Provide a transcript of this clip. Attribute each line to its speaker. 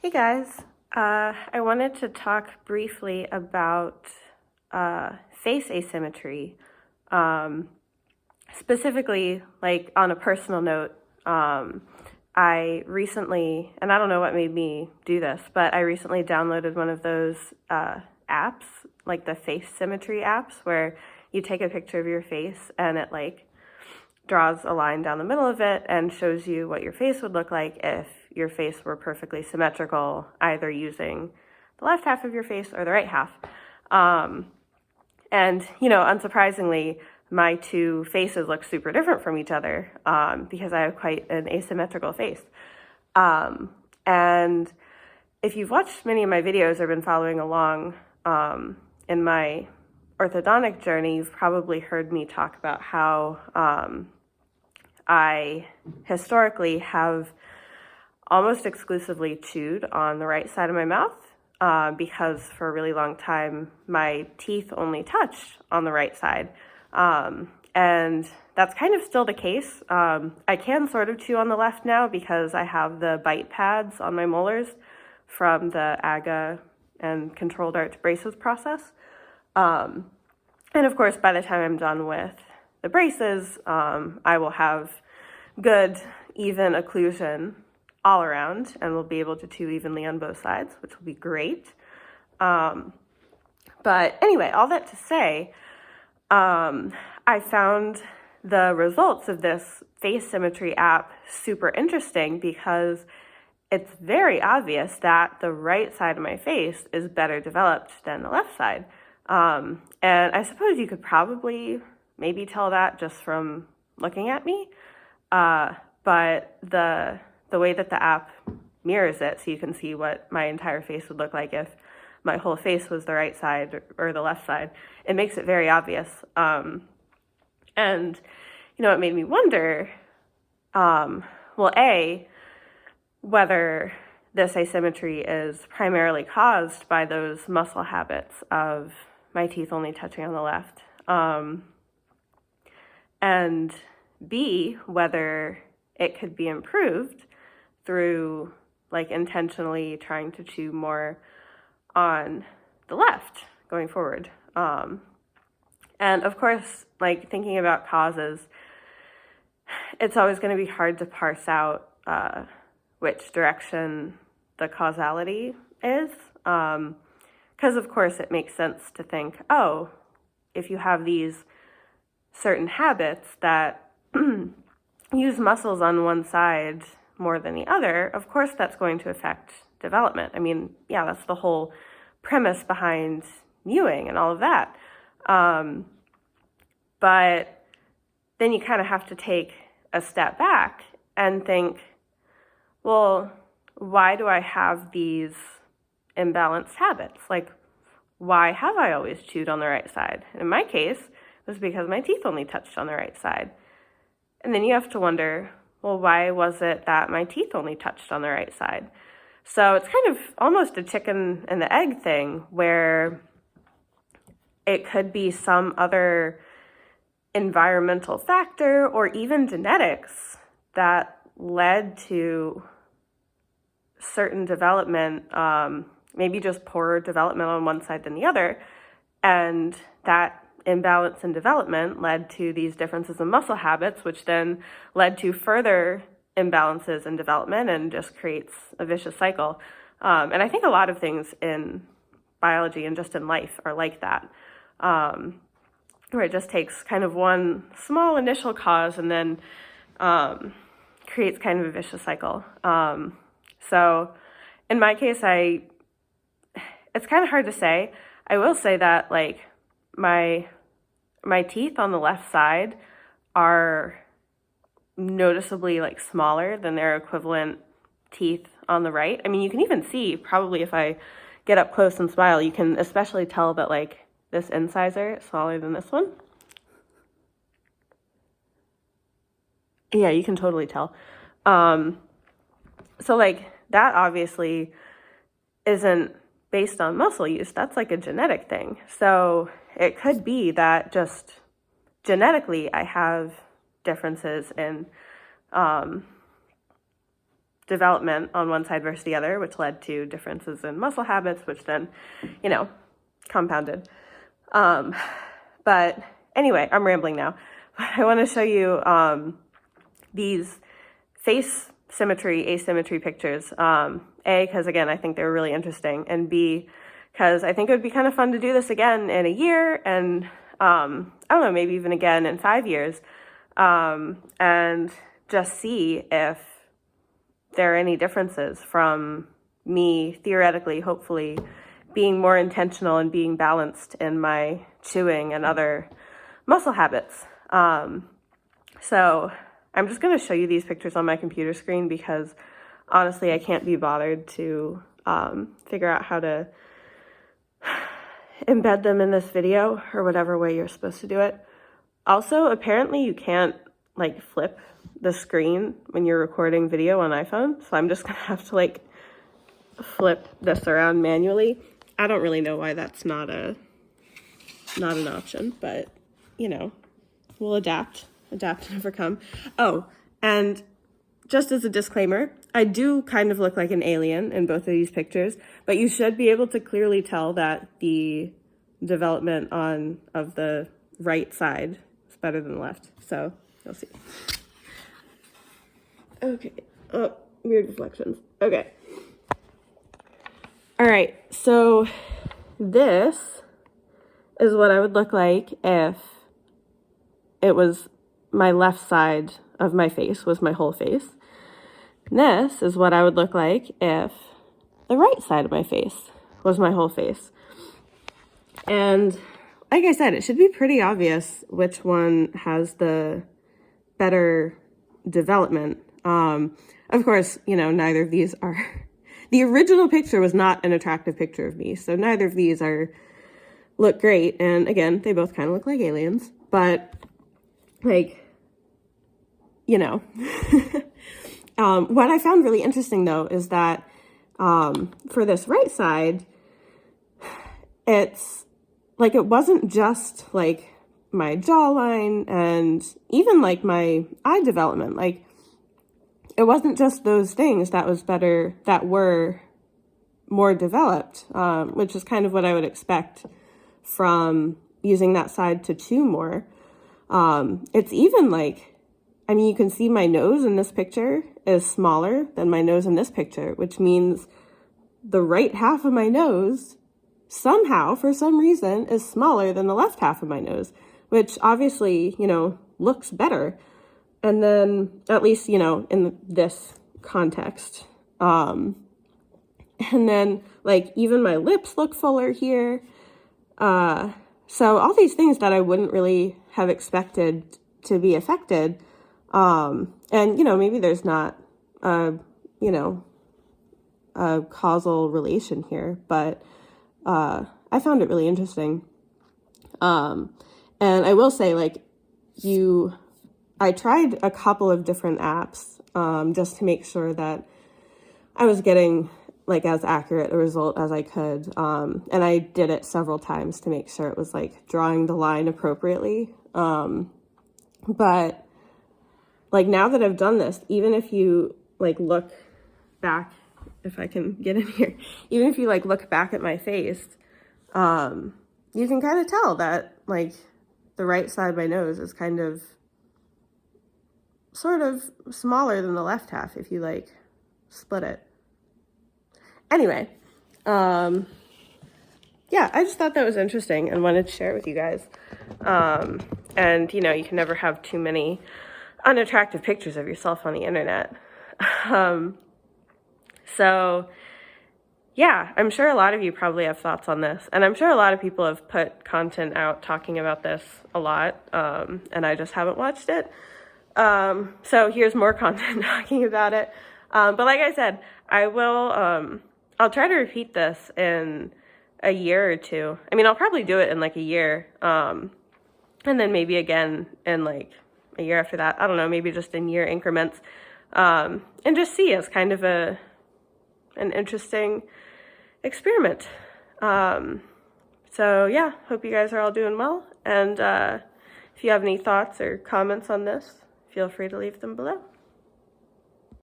Speaker 1: Hey guys, I wanted to talk briefly about face asymmetry. Specifically, like on a personal note, I recently, and I don't know what made me do this, but I recently downloaded one of those apps, like the face symmetry apps, where you take a picture of your face and it like draws a line down the middle of it and shows you what your face would look like if your face were perfectly symmetrical, either using the left half of your face or the right half. And, you know, unsurprisingly, my two faces look super different from each other because I have quite an asymmetrical face. And if you've watched many of my videos or been following along in my orthodontic journey, you've probably heard me talk about how I historically have almost exclusively chewed on the right side of my mouth because for a really long time my teeth only touched on the right side. And that's kind of still the case. I can sort of chew on the left now because I have the bite pads on my molars from the AGA and controlled arch braces process. And of course, by the time I'm done with the braces, I will have good, even occlusion all around and will be able to chew evenly on both sides, which will be great. But anyway, all that to say, I found the results of this face symmetry app super interesting because it's very obvious that the right side of my face is better developed than the left side. And I suppose you could probably maybe tell that just from looking at me. But the way that the app mirrors it, so you can see what my entire face would look like if my whole face was the right side or the left side, it makes it very obvious. And, you know, it made me wonder, well, A, whether this asymmetry is primarily caused by those muscle habits of my teeth only touching on the left, and B, whether it could be improved through like intentionally trying to chew more on the left going forward. And of course, like thinking about causes, it's always going to be hard to parse out which direction the causality is. Because of course it makes sense to think, oh, if you have these certain habits that use muscles on one side more than the other, of course that's going to affect development. I mean, yeah, that's the whole premise behind mewing and all of that. But then you kind of have to take a step back and think, well, why do I have these imbalanced habits? Like, why have I always chewed on the right side? In my case, it was because my teeth only touched on the right side. And then you have to wonder, well, why was it that my teeth only touched on the right side? So it's kind of almost a chicken and the egg thing where it could be some other environmental factor or even genetics that led to certain development, maybe just poorer development on one side than the other. And that imbalance in development led to these differences in muscle habits, which then led to further imbalances in development and just creates a vicious cycle. And I think a lot of things in biology and just in life are like that, where it just takes kind of one small initial cause and then creates kind of a vicious cycle. So in my case, it's kind of hard to say. I will say that like my teeth on the left side are noticeably like smaller than their equivalent teeth on the right. I mean, you can even see probably if I get up close and smile, you can especially tell that like this incisor is smaller than this one. Yeah, you can totally tell. So like that obviously isn't based on muscle use. That's like a genetic thing. So it could be that just genetically I have differences in development on one side versus the other, which led to differences in muscle habits, which then, you know, compounded. But anyway, I'm rambling now. I want to show you these face symmetry, asymmetry pictures. A, because again, I think they're really interesting, and B, because I think it would be kind of fun to do this again in a year, and I don't know, maybe even again in 5 years, and just see if there are any differences from me theoretically, hopefully, being more intentional and being balanced in my chewing and other muscle habits. So I'm just going to show you these pictures on my computer screen because honestly, I can't be bothered to figure out how to embed them in this video or whatever way you're supposed to do it. Also, apparently you can't like flip the screen when you're recording video on iPhone. So I'm just going to have to like flip this around manually. I don't really know why that's not an option, but you know, we'll adapt and overcome. Oh, and just as a disclaimer, I do kind of look like an alien in both of these pictures, but you should be able to clearly tell that the development of the right side is better than the left. So you'll see. Okay. Oh, weird reflections. Okay. All right. So this is what I would look like if it was my left side of my face was my whole face. And this is what I would look like if the right side of my face was my whole face. And like I said, it should be pretty obvious which one has the better development. Of course, you know, neither of these are, the original picture was not an attractive picture of me. So neither of these look great. And again, they both kind of look like aliens, but like, you know, what I found really interesting though, is that, for this right side, it's like, it wasn't just like my jawline and even like my eye development. Like, it wasn't just those things that was better, that were more developed, which is kind of what I would expect from using that side to chew more. It's even like, I mean, you can see my nose in this picture is smaller than my nose in this picture, which means the right half of my nose somehow, for some reason, is smaller than the left half of my nose, which obviously, you know, looks better. And then, at least, you know, in this context. And then, like, even my lips look fuller here. So all these things that I wouldn't really have expected to be affected. And, you know, maybe there's not, you know, a causal relation here, but I found it really interesting. And I will say, like, I tried a couple of different apps just to make sure that I was getting like as accurate a result as I could. And I did it several times to make sure it was like drawing the line appropriately. But like now that I've done this, even if you like look back, if I can get in here, even if you like look back at my face, you can kind of tell that like the right side of my nose is kind of sort of smaller than the left half if you like split it. Anyway, yeah, I just thought that was interesting and wanted to share it with you guys. And you know, you can never have too many unattractive pictures of yourself on the internet. So yeah, I'm sure a lot of you probably have thoughts on this, and I'm sure a lot of people have put content out talking about this a lot, and I just haven't watched it. So here's more content talking about it. But like I said, I'll try to repeat this in a year or two. I mean, I'll probably do it in like a year. And then maybe again in like a year after that. I don't know, maybe just in year increments. And just see as kind of an interesting experiment. So yeah, hope you guys are all doing well. And if you have any thoughts or comments on this, feel free to leave them below.